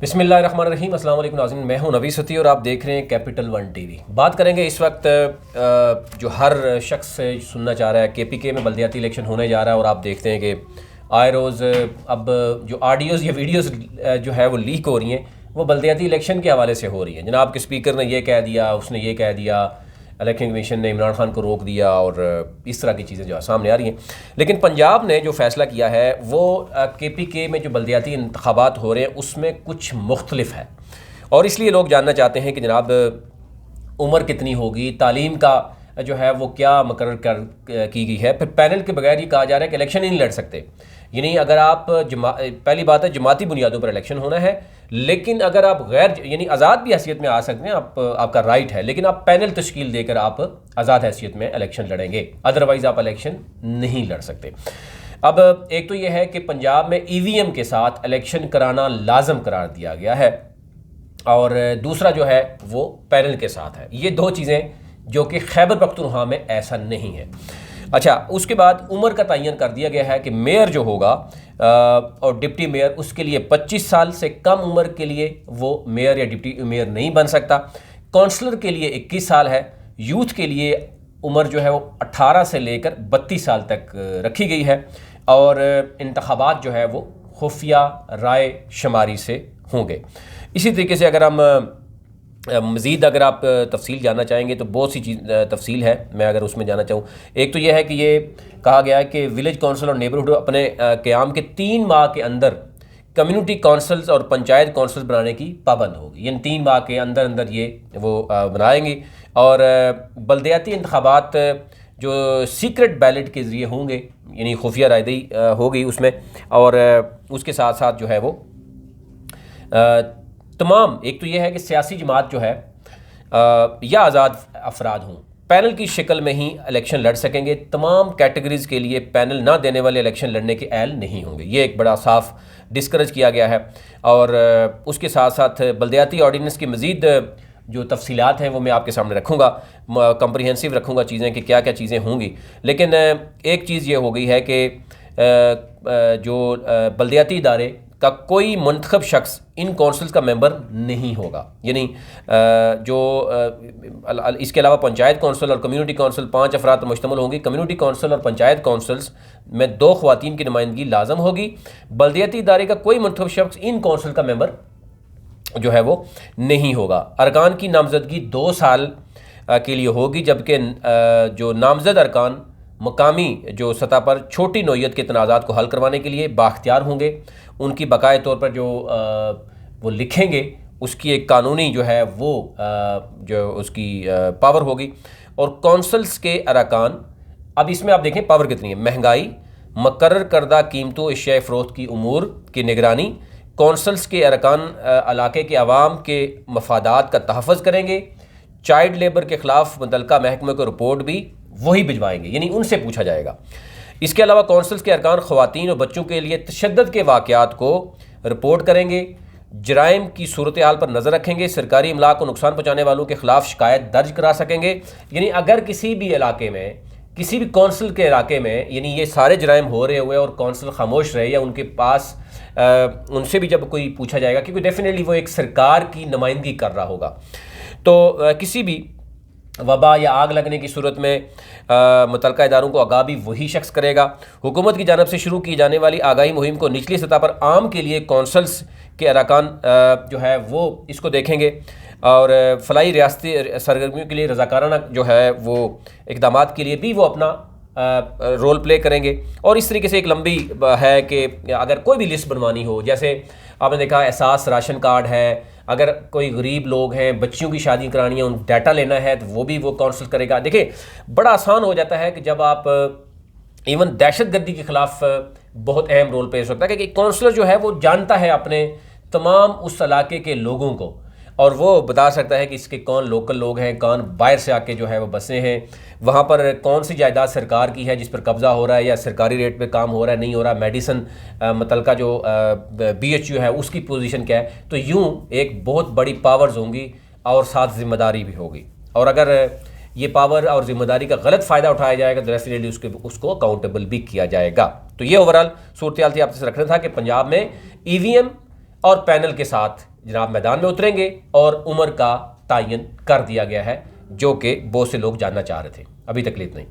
बिस्मिल्लाहिर्रहमानिर्रहीम। अस्सलाम वालेकुम नाज़रीन, मैं हूं नवी सती और आप देख रहे हैं कैपिटल वन टीवी। बात करेंगे इस वक्त जो हर शख्स से सुनना चाह रहा है, केपीके में बल्दियाती इलेक्शन होने जा रहा है और आप देखते हैं कि आए रोज़ अब जो ऑडियोज़ या वीडियोज़ जो है वो लीक हो रही हैं, वो बल्दियाती इलेक्शन के हवाले से हो रही हैं। जनाब के स्पीकर ने ये कह दिया, उसने ये कह दिया, इलेक्शन कमीशन ने इमरान खान को रोक दिया और इस तरह की चीज़ें जो है सामने आ रही हैं। लेकिन पंजाब ने जो फ़ैसला किया है वो केपीके में जो बल्दियाती इंतखाबात हो रहे हैं उसमें कुछ मुख्तलिफ है और इसलिए लोग जानना चाहते हैं कि जनाब उम्र कितनी होगी, तालीम का जो है वो क्या मुकर्रर की गई है। फिर पैनल के बगैर ये कहा जा रहा है कि इलेक्शन ही नहीं लड़ सकते। यानी अगर आप पहली बात है जमाती बुनियादों पर इलेक्शन होना है, लेकिन अगर आप गैर यानी आज़ाद भी हैसियत में आ सकते हैं, आपका राइट है, लेकिन आप पैनल तश्कील देकर आप आज़ाद हैसियत में इलेक्शन लड़ेंगे, अदरवाइज़ आप इलेक्शन नहीं लड़ सकते। अब एक तो यह है कि पंजाब में ईवीएम के साथ इलेक्शन कराना लाजम करार दिया गया है और दूसरा जो है वो पैनल के साथ है। ये दो चीज़ें जो कि खैबर पख्तूनख्वा में ऐसा नहीं है। अच्छा, उसके बाद उम्र का तयन कर दिया गया है कि मेयर जो होगा और डिप्टी मेयर, उसके लिए 25 साल से कम उम्र के लिए वो मेयर या डिप्टी मेयर नहीं बन सकता। काउंसलर के लिए 21 साल है। यूथ के लिए उम्र जो है वो 18 से लेकर 32 साल तक रखी गई है और इंतखाबात जो है वो खुफिया राय शुमारी से होंगे। इसी तरीके से अगर हम मज़ीद अगर आप तफसील जानना चाहेंगे तो बहुत सी चीज़ तफसील है, मैं अगर उसमें जाना चाहूँ। एक तो यह है कि ये कहा गया है कि विलेज काउंसिल और नेबरहुड अपने क़याम के 3 माह के अंदर कम्युनिटी काउंसिल्स और पंचायत काउंसिल्स बनाने की पाबंद होगी। यानी 3 माह के अंदर अंदर ये वो बनाएंगे और बल्दियाती इंतखाबात जो सीक्रेट बैलेट के ज़रिए होंगे, यानी खुफिया रायदही होगी उसमें, और उसके साथ साथ जो है वो तमाम, एक तो यह है कि सियासी जमात जो है या आज़ाद अफराद हों, पैनल की शक्ल में ही इलेक्शन लड़ सकेंगे। तमाम कैटेगरीज़ के लिए पैनल ना देने वाले इलेक्शन लड़ने के अहल नहीं होंगे। ये एक बड़ा साफ डिस्करेज किया गया है और उसके साथ साथ बल्दियाती ऑर्डीनेंस की मज़ीद जो तफसीलात हैं वो मैं आपके सामने रखूँगा, कम्प्रीहेंसिव रखूँगा चीज़ें कि क्या क्या चीज़ें होंगी। लेकिन एक चीज़ ये हो गई है कि जो बल्दियाती इदारे का कोई मुंतखब शख्स इन काउंसिल्स का मेंबर नहीं होगा। यानी जो इसके अलावा पंचायत काउंसिल और कम्युनिटी काउंसिल 5 अफराद पर मुश्तमिल होंगी। कम्युनिटी काउंसिल और पंचायत काउंसिल्स में 2 ख़वातीन की नुमाइंदगी लाजम होगी। बल्दियाती इदारे का कोई मुंतखब शख्स इन काउंसिल का मेंबर जो है वो नहीं होगा। अरकान की नामजदगी 2 साल के लिए होगी, जबकि जो नामजद अरकान मकामी जो सतह पर छोटी नौइयत के तनाज़ात को हल करवाने के लिए बाख्तियार होंगे। उनकी बकाया तौर पर जो वो लिखेंगे उसकी एक कानूनी जो है वो जो उसकी पावर होगी। और कौंसल्स के अरकान, अब इसमें आप देखें पावर कितनी है। महंगाई, मुकर्रर करदा कीमतों एशिया फ़रोख्त की उमूर की निगरानी। कौंसल्स के अरकान इलाके के अवाम के मफादात का तहफ़्फ़ुज़ करेंगे। चाइल्ड लेबर के ख़िलाफ़ मुतल्लिका महकमे को रिपोर्ट भी वही भिजवाएंगे, यानी उनसे पूछा जाएगा। इसके अलावा कौंसल्स के अरकान ख़वातीन और बच्चों के लिए तशद्दुद के वाक़यात को रिपोर्ट करेंगे। जराइम की सूरत हाल पर नज़र रखेंगे। सरकारी इमलाक को नुकसान पहुँचाने वालों के ख़िलाफ़ शिकायत दर्ज करा सकेंगे। यानी अगर किसी भी इलाके में, किसी भी कौंसिल के इलाके में, यानी ये सारे जराइम हो रहे हुए और कौंसिल खामोश रहे या उनके पास उनसे भी जब कोई पूछा जाएगा, क्योंकि डेफिनेटली वो एक सरकार की नुमाइंदगी कर रहा होगा, तो किसी भी वबा या आग लगने की सूरत में मुतल्लिका इदारों को आगाह भी वही शख्स करेगा। हुकूमत की जानब से शुरू की जाने वाली आगाही मुहिम को निचली सतह पर आम के लिए कौंसल्स के अरकान जो है वो इसको देखेंगे और फलाई रियासती सरगर्मियों के लिए रज़ाकाराना जो है वो इक़दामात के लिए भी वो अपना रोल प्ले करेंगे। और इस तरीके से एक लंबी है कि अगर कोई भी लिस्ट बनवानी हो, जैसे आपने देखा एहसास राशन कार्ड है, अगर कोई गरीब लोग हैं, बच्चियों की शादी करानी है, उन डाटा लेना है, तो वो भी वो काउंसिल करेगा। देखिए बड़ा आसान हो जाता है कि जब आप इवन दहशतगर्दी के ख़िलाफ़ बहुत अहम रोल प्ले हो सकता है कि काउंसलर जो है वो जानता है अपने तमाम उस इलाके के लोगों को और वो बता सकता है कि इसके कौन लोकल लोग हैं, कौन बाहर से आके जो है वो बसे हैं, वहाँ पर कौन सी जायदाद सरकार की है जिस पर कब्ज़ा हो रहा है या सरकारी रेट पे काम हो रहा है नहीं हो रहा, मेडिसन मुतल्लिका जो BHU है उसकी पोजीशन क्या है। तो यूँ एक बहुत बड़ी पावर्स होंगी और साथ ज़िम्मेदारी भी होगी, और अगर ये पावर और ज़िम्मेदारी का गलत फ़ायदा उठाया जाएगा तो डेफिनेटली उसको अकाउंटेबल भी किया जाएगा। तो ये ओवरऑल सूरत हाल थी, आपसे रखना था कि पंजाब में EVM और पैनल के साथ जनाब मैदान में उतरेंगे और उम्र का तायन कर दिया गया है, जो कि बहुत से लोग जानना चाह रहे थे। अभी तक इतना ही।